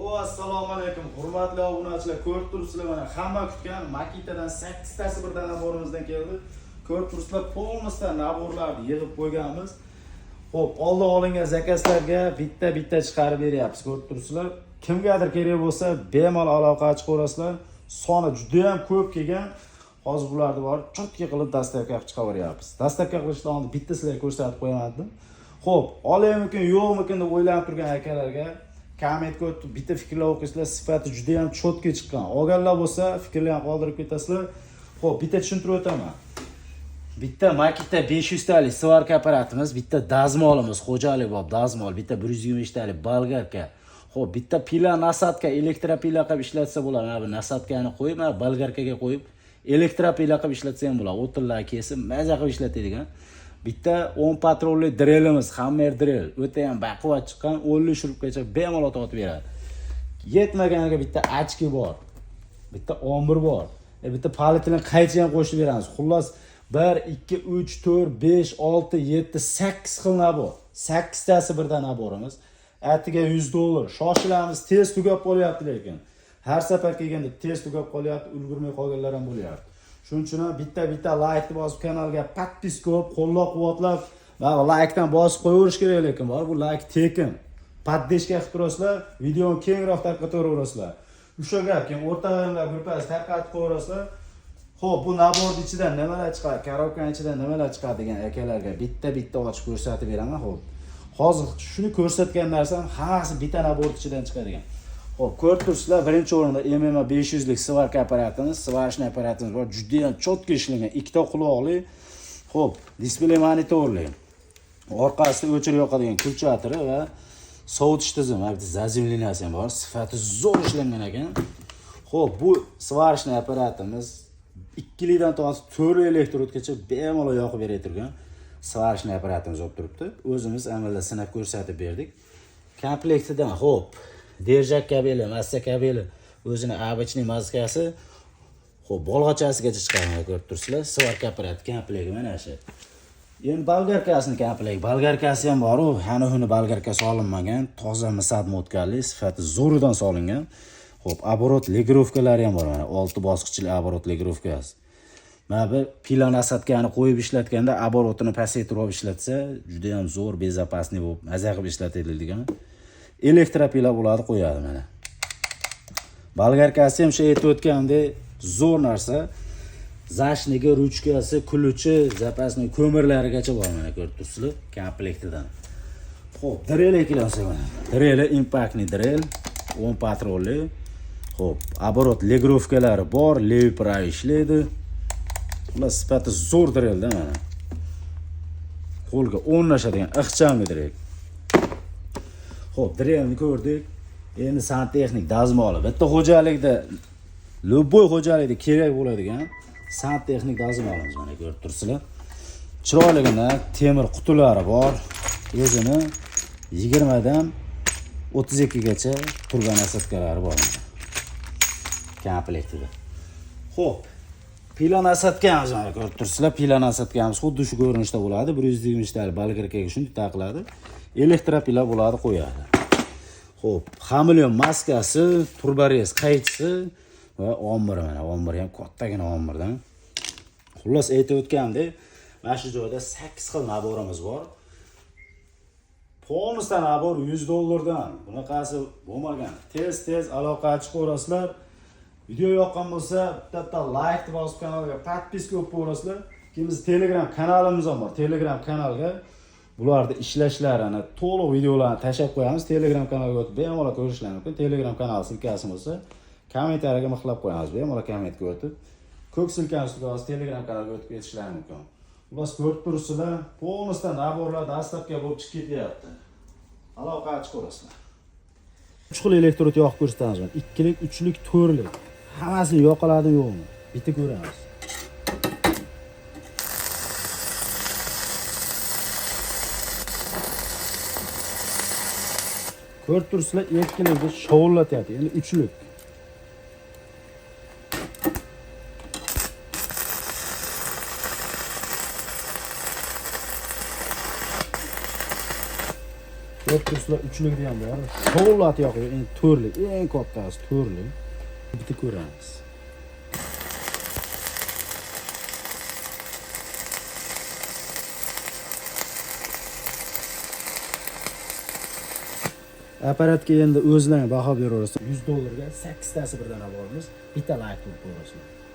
Assalomu alaykum. Hurmatli obunachilar, ko'rib turibsizlar, mana hamma kutgan Makitadan 8 tasi birdan naborimizdan keldi. Ko'rib turibsizlar, polностью naborlarni yig'ib qo'yganmiz. Xo'p, oldin olingan zakazlarga bitta chiqarib beryapmiz. Ko'rib turibsizlar, kimgadir kerak bo'lsa, bemalol aloqa chiqarasizlar. Soni juda ham ko'p kelgan. Hozir bularni bor, chotki qilib dastavka qilib chiqaryapmiz. Dastavka qilishdan oldin bitta sizlarga ko'rsatib qo'yamadim. Xo'p, olaymikin, yo'qmikin deb o'ylanib turgan akalarga kommentga o'tib bitta fikrlar o'qisizlar, sifati juda ham chotki chiqqan. Olganlar bo'lsa, fikrlarni qoldirib ketasizlar. Xo'p, bitta tushuntirib o'taman. Bitta Makita 500 talik svarka apparatimiz, bitta dazmolimiz, xo'jalik bor, dazmol, bitta 120 talik bolgarka. Xo'p, bitta pila nasadka, elektropila qilib ishlatsa bo'ladi. Mana bu nasadkani qo'yib, mana bolgarkaga qo'yib, elektropila qilib ishlatsa ham bo'ladi. O'tinlar kesib, maza qilib ishlatadigan. Bitta 10 patrolli drelimiz, Hammer drill, o'ta ham baquvvat chiqqan, 50 shurupgacha bemalol tortib beradi. Yetmaganiga bitta achki bor. Bitta ombir bor. Bitta palitini qaychi ham qo'shib beramiz. Xullas 1 2 3 4 5 6 7 8 xil nabor. 8 tasi birdan naborimiz. Atiga $100. Shoshilamiz, tez tugab qolyapti lekin. Har safar kelganda tez tugab qolyapti, ulgurmay qolganlar ham bo'lyapti. Shuning uchun bitta like bosib kanalga podpiska qilib, qo'llab-quvvatlab va like dan bosib qo'yaverish kerak lekin bor. Bu like tekin. Poddeshka qilib turasizlar, videoni kengroq tarqataverasizlar. O'sha gap, keyin o'rtalarga gruppasi tarqatib qo'yaverasizlar. Xo'p, bu naborning ichidan nimalar chiqadi, korobkaning ichidan nimalar chiqadi degan akalarga bitta ochib ko'rsatib beraman. Xo'p. Hozir shuni ko'rsatgan narsam hammasi bitta nabor ichidan chiqadigan. Xo'p, ko'rib turibsizlar, birinchi o'rinda MMA 500 lik svarka apparatimiz, svarishni apparatimiz bor. Juda ham chotki ishlangan, ikkita quloqli. Xo'p, displey monitorli. Orqasida o'chirib yoqadigan kulchatiri va sovutish tizimi, bitta zazimliniyasi ham bor. Sifati zo'r ishlangan ekan. Xo'p, bu svarishni apparatimiz 2 likdan tortib 4 elektrodgacha bemalol yoqib beray turgan svarishni apparatimiz bo'lib turibdi. O'zimiz amalda sinab ko'rsatib berdik. Komplektidan, xo'p, держак kabeli, massa kabeli, o'zini обычный maskasi, xo'p, bolg'achasigacha chiqargan ko'rib turibsizlar. Svarka apparat komplekti mana shu. Endi bolgarkasini komplekt, bolgarkasi ham bor, hali-huni bolgarkasi olinmagan, toza misad mo'tkalli, sifati zo'ridan solingan. Xo'p, оборот legrovkalari ham bor mana, 6 bosqichli оборот legrovkasi. Mana bu pila nasadkani qo'yib ishlatganda оборотini pasaytirib ishlatsa, juda ham zo'r, bezopasniy bo'lib, maza qilib ishlatiladigan. Elektropila bo'ladi qo'yadi mana. Bolgarkasi ham aytib o'tgandek zo'r narsa. Zashniga, ruchkasi, kuluchi, zapasning ko'mirlarigacha bor mana ko'rib turibsizlar, komplektidan. Xo'p, drelga kelsak mana. Drel impactni drel, 10 patrolli. Xo'p, оборот legrovkalari bor, levi pravi ishlaydi. Ular sifati zo'r drelda mana. Qo'lga o'rnashadigan ixchamli drel. Xo'p, drelni ko'rdik. Endi santexnik dazmoli. Bitta xo'jalikda, любой xo'jalikda kerak bo'ladigan santexnik dazmolimiz mana ko'rib turibsizlar. Chiroyligina temir qutilari bor. O'zini 20 dan 32 gacha turgan nasadkalari bor. Komplektida. Xo'p, pila nasadkamiz mana ko'rib turibsizlar. Pila nasadkamiz xuddi shu ko'rinishda bo'ladi. 120 talik bolgarkaga shunday taqiladi. Elektropila bo'ladi qo'yadi. Xo'p, hamilyon maskasi, turborez qaychisi va ombir mana. Ombir ham kattagina ombirdan. Xullas aytib o'tgandek, mana shu joyda 8 xil naborimiz bor. Polностью nabor $100 dan. Bunaqasi bo'lmagan. Tez aloqa chiqarasizlar. Video yoqqan bo'lsa, bitta like bosib kanalga podpiska qilib qo'yasizlar. Keyin biz Telegram kanalimiz ham bor. Telegram kanalga bularda ishlashlarini, to'liq videolarni tashab qo'yamiz. Telegram kanalga o'tib bemalol ko'rishingiz mumkin. Telegram kanal silkasi bo'lsa, kommentariyaga mixlab qo'yamiz. Bemalol kommentga o'tib, ko'k silkani ustiga bosib Telegram kanalga o'tib ketishingiz mumkin. Ular ko'rib turibsizlar, polностью naborlar dastavka bo'lib chiqib ketyapti. Aloqa chiqarasizlar. 3 xil elektrod yoqib ko'rsatamiz. 2 lik, 3 lik, 4 lik. Hammasini yoqiladi yo'qmi? Bitta ko'ramiz. Ko'rib turibsizlar, 2 likni shovullatyapti. Endi 3 lik. 4 turslar uchligi ham bor. Tovlat yo'q, endi to'rli, eng kattasi to'rli. Bitta ko'ramiz. Apparatga endi o'zlaring baho beraverasiz. $100 ga 8 tasi birdan olamiz. Bitta like qilib qo'yasizlar.